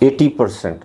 80%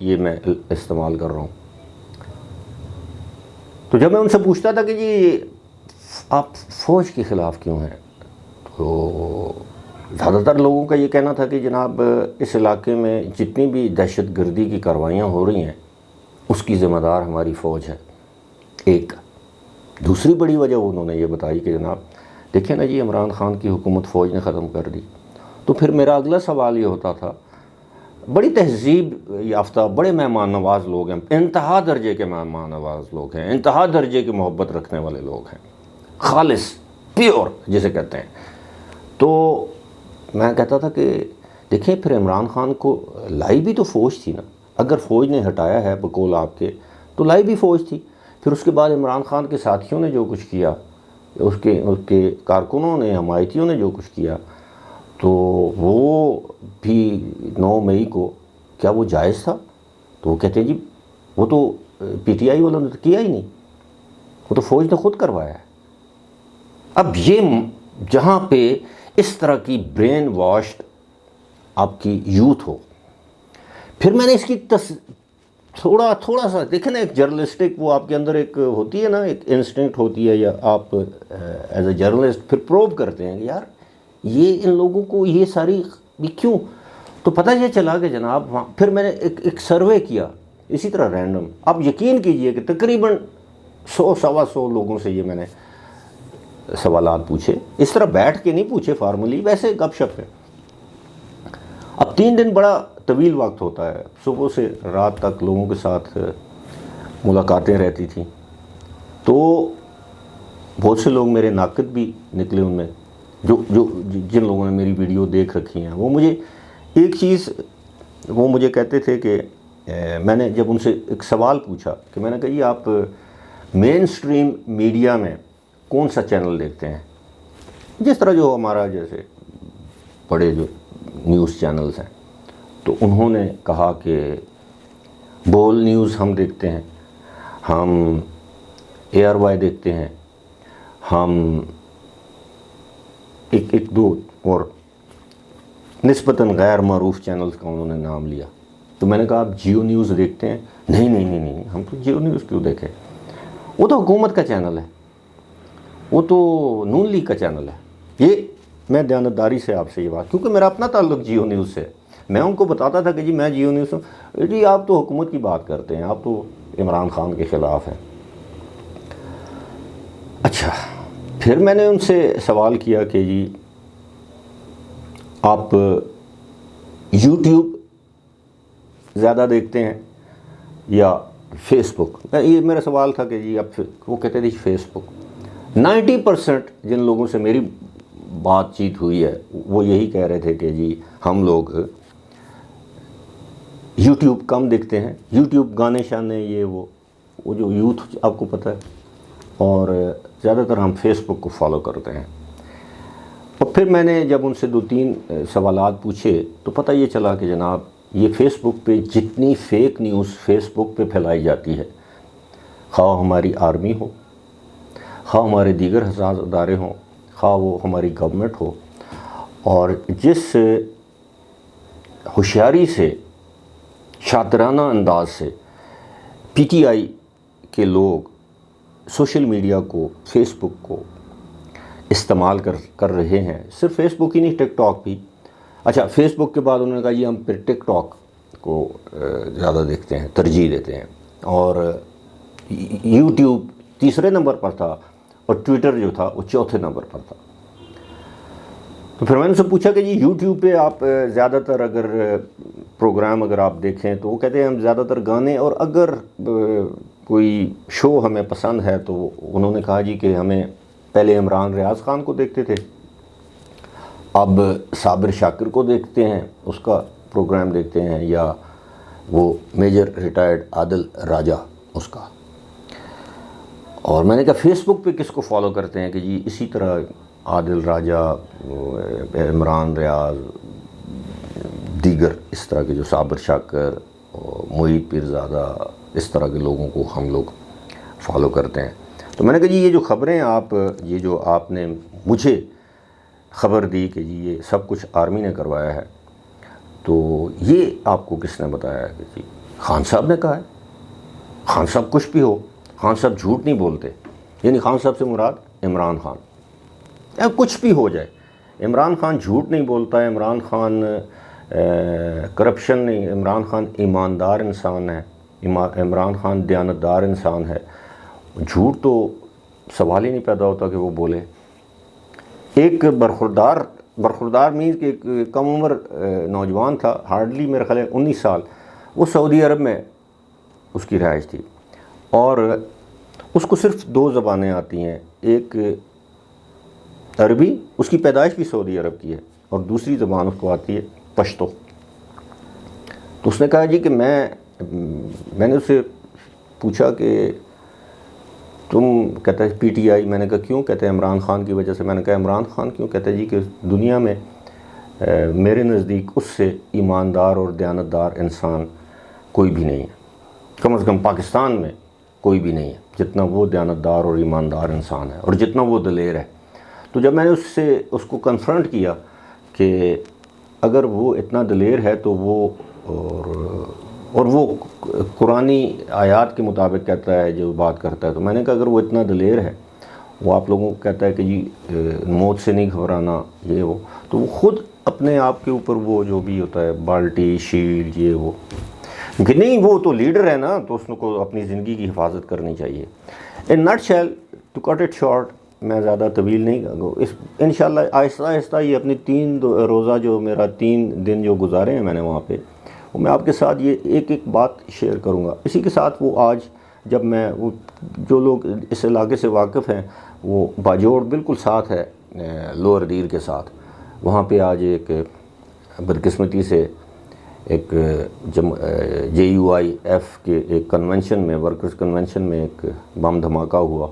یہ میں استعمال کر رہا ہوں۔ تو جب میں ان سے پوچھتا تھا کہ جی آپ فوج کے خلاف کیوں ہیں، تو زیادہ تر لوگوں کا یہ کہنا تھا کہ جناب اس علاقے میں جتنی بھی دہشت گردی کی کارروائیاں ہو رہی ہیں اس کی ذمہ دار ہماری فوج ہے۔ ایک دوسری بڑی وجہ انہوں نے یہ بتائی کہ جناب دیکھیں نا جی، عمران خان کی حکومت فوج نے ختم کر دی۔ تو پھر میرا اگلا سوال یہ ہوتا تھا، بڑی تہذیب یافتہ بڑے مہمان نواز لوگ ہیں، انتہا درجے کے مہمان نواز لوگ ہیں، انتہا درجے کی محبت رکھنے والے لوگ ہیں، خالص پیور جسے کہتے ہیں۔ تو میں کہتا تھا کہ دیکھیں پھر عمران خان کو لائی بھی تو فوج تھی نا، اگر فوج نے ہٹایا ہے بقول آپ کے تو لائی بھی فوج تھی۔ پھر اس کے بعد عمران خان کے ساتھیوں نے جو کچھ کیا، اس کے کارکنوں نے، حمایتیوں نے جو کچھ کیا، تو وہ بھی 9 مئی کو کیا وہ جائز تھا؟ تو وہ کہتے ہیں جی وہ تو پی ٹی آئی والوں نے تو کیا ہی نہیں، وہ تو فوج نے خود کروایا ہے۔ اب یہ جہاں پہ اس طرح کی برین واشڈ آپ کی یوتھ ہو، پھر میں نے اس کی تھوڑا سا دیکھیں نا، ایک جرنلسٹک وہ آپ کے اندر ایک ہوتی ہے نا، ایک انسٹنکٹ ہوتی ہے، یا آپ ایز اے جرنلسٹ پھر پروب کرتے ہیں کہ یار یہ ان لوگوں کو یہ ساری بھی کیوں؟ تو پتہ یہ چلا کہ جناب پھر میں نے ایک سروے کیا اسی طرح رینڈم، آپ یقین کیجئے کہ تقریباً 100-125 لوگوں سے یہ میں نے سوالات پوچھے، اس طرح بیٹھ کے نہیں پوچھے فارملی، ویسے گپ شپ ہے۔ اب 3 دن بڑا طویل وقت ہوتا ہے، صبح سے رات تک لوگوں کے ساتھ ملاقاتیں رہتی تھیں، تو بہت سے لوگ میرے ناقد بھی نکلے ان میں، جن لوگوں نے میری ویڈیو دیکھ رکھی ہیں۔ وہ مجھے ایک چیز وہ مجھے کہتے تھے کہ میں نے جب ان سے ایک سوال پوچھا کہ میں نے کہا یہ آپ مین سٹریم میڈیا میں کون سا چینل دیکھتے ہیں، جس طرح جو ہمارا جیسے بڑے جو نیوز چینلز ہیں، تو انہوں نے کہا کہ بول نیوز ہم دیکھتے ہیں، ہم ARY دیکھتے ہیں، ہم ایک دو اور نسبتاً غیر معروف چینلز کا انہوں نے نام لیا۔ تو میں نے کہا آپ جیو نیوز دیکھتے ہیں؟ نہیں، ہم تو جیو نیوز کیوں دیکھیں، وہ تو حکومت کا چینل ہے، وہ تو نون لیگ کا چینل ہے۔ یہ میں دیانتداری سے آپ سے یہ بات، کیونکہ میرا اپنا تعلق جیو نیوز سے، میں ان کو بتاتا تھا کہ جی میں جیو نیوز ہوں، جی آپ تو حکومت کی بات کرتے ہیں، آپ تو عمران خان کے خلاف ہیں۔ اچھا، پھر میں نے ان سے سوال کیا کہ جی آپ یوٹیوب زیادہ دیکھتے ہیں یا فیس بک؟ یہ میرا سوال تھا کہ جی اب وہ کہتے تھے فیس بک۔ 90% جن لوگوں سے میری بات چیت ہوئی ہے وہ یہی کہہ رہے تھے کہ جی ہم لوگ یوٹیوب کم دیکھتے ہیں، یوٹیوب گانے شانے یہ وہ جو یوتھ آپ کو پتہ ہے، اور زیادہ تر ہم فیس بک کو فالو کرتے ہیں۔ اور پھر میں نے جب ان سے 2-3 سوالات پوچھے تو پتہ یہ چلا کہ جناب یہ فیس بک پہ جتنی فیک نیوز فیس بک پہ پھیلائی جاتی ہے، خواہ ہماری آرمی ہو، خواہ ہمارے دیگر حساس ادارے ہوں، خواہ وہ ہماری گورنمنٹ ہو، اور جس ہوشیاری سے، شاطرانہ انداز سے پی ٹی آئی کے لوگ سوشل میڈیا کو، فیس بک کو استعمال کر رہے ہیں، صرف فیس بک ہی نہیں، ٹک ٹاک بھی۔ اچھا، فیس بک کے بعد انہوں نے کہا یہ ہم پھر ٹک ٹاک کو زیادہ دیکھتے ہیں، ترجیح دیتے ہیں، اور یوٹیوب تیسرے نمبر پر تھا، اور ٹویٹر جو تھا وہ چوتھے نمبر پر تھا۔ تو پھر میں نے ان سے پوچھا کہ جی یوٹیوب پہ آپ زیادہ تر اگر پروگرام اگر آپ دیکھیں تو وہ کہتے ہیں ہم زیادہ تر گانے، اور اگر کوئی شو ہمیں پسند ہے تو انہوں نے کہا جی کہ ہمیں پہلے عمران ریاض خان کو دیکھتے تھے، اب صابر شاکر کو دیکھتے ہیں، اس کا پروگرام دیکھتے ہیں، یا وہ میجر ریٹائرڈ عادل راجہ اس کا۔ اور میں نے کہا فیس بک پہ کس کو فالو کرتے ہیں؟ کہ جی اسی طرح عادل راجہ، عمران ریاض، دیگر اس طرح کے جو صابر شاکر، معید پیرزادہ، اس طرح کے لوگوں کو ہم لوگ فالو کرتے ہیں۔ تو میں نے کہا جی یہ جو خبریں یہ جو آپ نے مجھے خبر دی کہ جی یہ سب کچھ آرمی نے کروایا ہے، تو یہ آپ کو کس نے بتایا ہے؟ کہ جی خان صاحب نے کہا ہے. خان صاحب کچھ بھی ہو، خان صاحب جھوٹ نہیں بولتے. یعنی خان صاحب سے مراد عمران خان. یا کچھ بھی ہو جائے، عمران خان جھوٹ نہیں بولتا ہے، عمران خان کرپشن نہیں، عمران خان ایماندار انسان ہے، عمران خان دیانتدار انسان ہے. جھوٹ تو سوال ہی نہیں پیدا ہوتا کہ وہ بولے. ایک برخوردار مینز کہ ایک کم عمر نوجوان تھا، ہارڈلی میرا خیال ہے 19 سال. وہ سعودی عرب میں اس کی رہائش تھی، اور اس کو صرف 2 زبانیں آتی ہیں. ایک عربی، اس کی پیدائش بھی سعودی عرب کی ہے، اور دوسری زبان اس کو آتی ہے پشتو. تو اس نے کہا جی کہ میں نے اس سے پوچھا کہ تم، کہتا ہے پی ٹی آئی. میں نے کہا کیوں؟ کہتے ہیں عمران خان کی وجہ سے. میں نے کہا عمران خان کیوں؟ کہتے ہیں جی کہ دنیا میں میرے نزدیک اس سے ایماندار اور دیانتدار انسان کوئی بھی نہیں ہے، کم از کم پاکستان میں کوئی بھی نہیں ہے جتنا وہ دیانتدار اور ایماندار انسان ہے، اور جتنا وہ دلیر ہے. تو جب میں نے اس کو کنفرنٹ کیا کہ اگر وہ اتنا دلیر ہے تو وہ اور وہ قرآنی آیات کے مطابق کہتا ہے جو بات کرتا ہے، تو میں نے کہا اگر وہ اتنا دلیر ہے، وہ آپ لوگوں کو کہتا ہے کہ جی موت سے نہیں گھبرانا یہ وہ، تو وہ خود اپنے آپ کے اوپر وہ جو بھی ہوتا ہے بالٹی شیلڈ یہ وہ، کہ نہیں وہ تو لیڈر ہے نا، تو اس کو اپنی زندگی کی حفاظت کرنی چاہیے. In nutshell to cut it short, میں زیادہ طویل نہیں کروں. انشاءاللہ آہستہ آہستہ یہ اپنی 3 روزہ جو میرا 3 دن جو گزارے ہیں میں نے وہاں پہ، وہ میں آپ کے ساتھ یہ ایک بات شیئر کروں گا. اسی کے ساتھ وہ آج جب میں وہ جو لوگ اس علاقے سے واقف ہیں، وہ باجوڑ بالکل ساتھ ہے لوور دیر کے ساتھ، وہاں پہ آج ایک بدقسمتی سے ایک JUIF کے ایک کنونشن میں، ورکرز کنونشن میں ایک بم دھماکہ ہوا.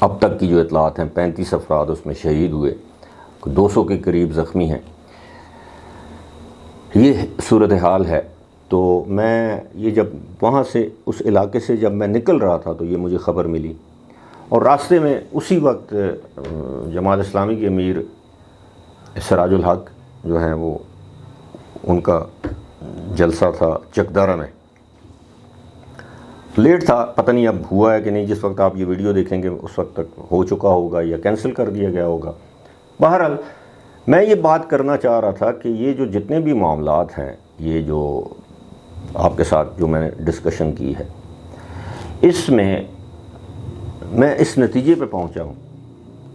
اب تک کی جو اطلاعات ہیں 35 افراد اس میں شہید ہوئے، 200 کے قریب زخمی ہیں. یہ صورتحال ہے. تو میں یہ جب وہاں سے اس علاقے سے جب میں نکل رہا تھا تو یہ مجھے خبر ملی، اور راستے میں اسی وقت جماعت اسلامی کے امیر سراج الحق جو ہیں، وہ ان کا جلسہ تھا چکدارہ میں. لیٹ تھا، پتہ نہیں اب ہوا ہے کہ نہیں. جس وقت آپ یہ ویڈیو دیکھیں گے اس وقت تک ہو چکا ہوگا یا کینسل کر دیا گیا ہوگا. بہرحال میں یہ بات کرنا چاہ رہا تھا کہ یہ جو جتنے بھی معاملات ہیں، یہ جو آپ کے ساتھ جو میں نے ڈسکشن کی ہے، اس میں اس نتیجے پہ پہنچا ہوں.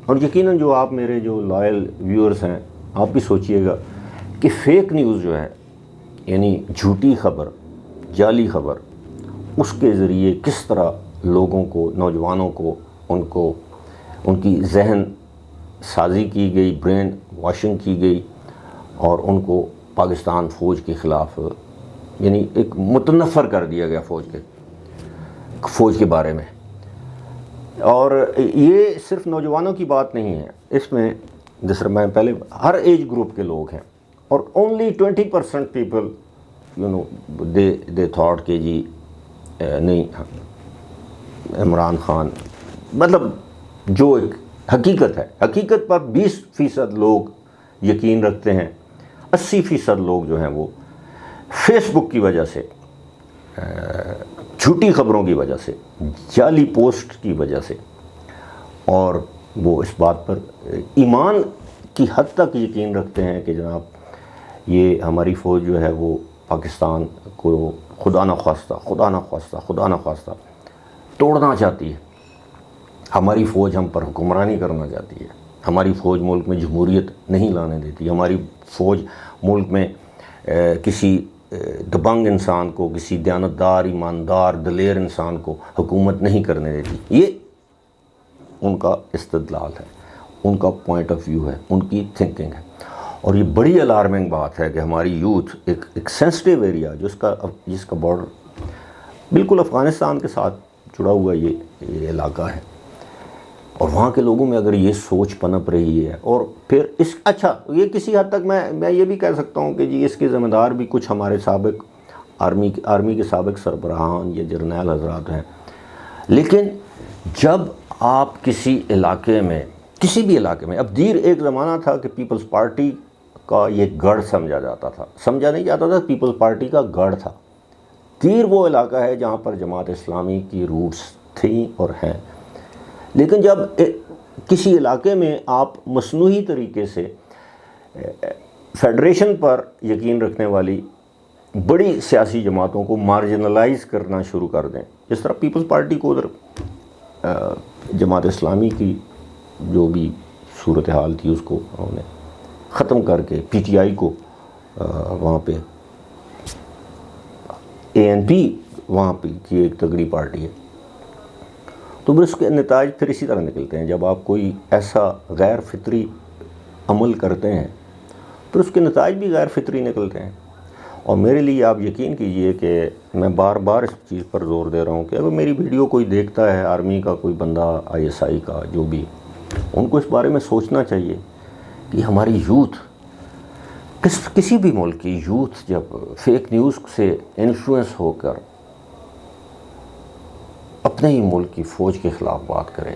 اور یقیناً جو آپ میرے جو لائل ویورز ہیں، آپ بھی سوچئے گا کہ فیک نیوز جو ہے، یعنی جھوٹی خبر، جعلی خبر، اس کے ذریعے کس طرح لوگوں کو، نوجوانوں کو ان کی ذہن سازی کی گئی، برین واشنگ کی گئی، اور ان کو پاکستان فوج کے خلاف یعنی ایک متنفر کر دیا گیا فوج کے بارے میں. اور یہ صرف نوجوانوں کی بات نہیں ہے، اس میں جس میں پہلے ہر ایج گروپ کے لوگ ہیں، اور اونلی 20% پیپل دے تھاٹ کہ جی نہیں عمران خان، مطلب جو ایک حقیقت ہے، حقیقت پر 20% لوگ یقین رکھتے ہیں. 80% لوگ جو ہیں وہ فیس بک کی وجہ سے، جھوٹی خبروں کی وجہ سے، جعلی پوسٹ کی وجہ سے، اور وہ اس بات پر ایمان کی حد تک یقین رکھتے ہیں کہ جناب یہ ہماری فوج جو ہے وہ پاکستان کو خدا نخواستہ توڑنا چاہتی ہے. ہماری فوج ہم پر حکمرانی کرنا چاہتی ہے، ہماری فوج ملک میں جمہوریت نہیں لانے دیتی، ہماری فوج ملک میں کسی دبنگ انسان کو، کسی دیانتدار، ایماندار، دلیر انسان کو حکومت نہیں کرنے دیتی. یہ ان کا استدلال ہے، ان کا پوائنٹ آف ویو ہے، ان کی تھنکنگ ہے. اور یہ بڑی الارمنگ بات ہے کہ ہماری یوتھ ایک سینسٹیو ایریا جس کا بارڈر بالکل افغانستان کے ساتھ جڑا ہوا یہ علاقہ ہے، اور وہاں کے لوگوں میں اگر یہ سوچ پنپ رہی ہے، اور پھر اچھا یہ کسی حد تک میں یہ بھی کہہ سکتا ہوں کہ جی اس کے ذمہ دار بھی کچھ ہمارے سابق آرمی کے سابق سربراہان یا جرنیل حضرات ہیں. لیکن جب آپ کسی علاقے میں، کسی بھی علاقے میں، اب دیر ایک زمانہ تھا کہ پیپلز پارٹی کا یہ گڑھ سمجھا نہیں جاتا تھا، پیپلز پارٹی کا گڑھ تھا. تیر وہ علاقہ ہے جہاں پر جماعت اسلامی کی روٹس تھیں اور ہیں، لیکن جب کسی علاقے میں آپ مصنوعی طریقے سے فیڈریشن پر یقین رکھنے والی بڑی سیاسی جماعتوں کو مارجنلائز کرنا شروع کر دیں، جس طرح پیپلز پارٹی کو ادھر جماعت اسلامی کی جو بھی صورتحال تھی اس کو انہوں نے ختم کر کے پی ٹی آئی کو وہاں پہ اے این پی وہاں پہ کی ایک تگڑی پارٹی ہے، تو پھر اس کے نتائج پھر اسی طرح نکلتے ہیں۔ جب آپ کوئی ایسا غیر فطری عمل کرتے ہیں پھر اس کے نتائج بھی غیر فطری نکلتے ہیں۔ اور میرے لیے آپ یقین کیجئے کہ میں بار بار اس چیز پر زور دے رہا ہوں کہ اگر میری ویڈیو کوئی دیکھتا ہے، آرمی کا کوئی بندہ، آئی ایس آئی کا، جو بھی، ان کو اس بارے میں سوچنا چاہیے کہ ہماری یوتھ، کسی بھی ملک کی یوتھ جب فیک نیوز سے انفلوئنس ہو کر اپنے ہی ملک کی فوج کے خلاف بات کرے،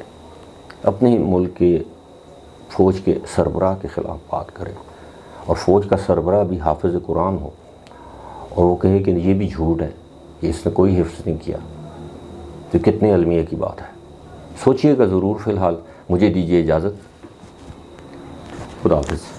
اپنے ہی ملک کے فوج کے سربراہ کے خلاف بات کرے، اور فوج کا سربراہ بھی حافظ قرآن ہو، اور وہ کہے کہ یہ بھی جھوٹ ہے، کہ اس نے کوئی حفظ نہیں کیا، تو کتنے المیہ کی بات ہے۔ سوچئے گا ضرور۔ فی الحال مجھے دیجیے اجازت، خدا حافظ۔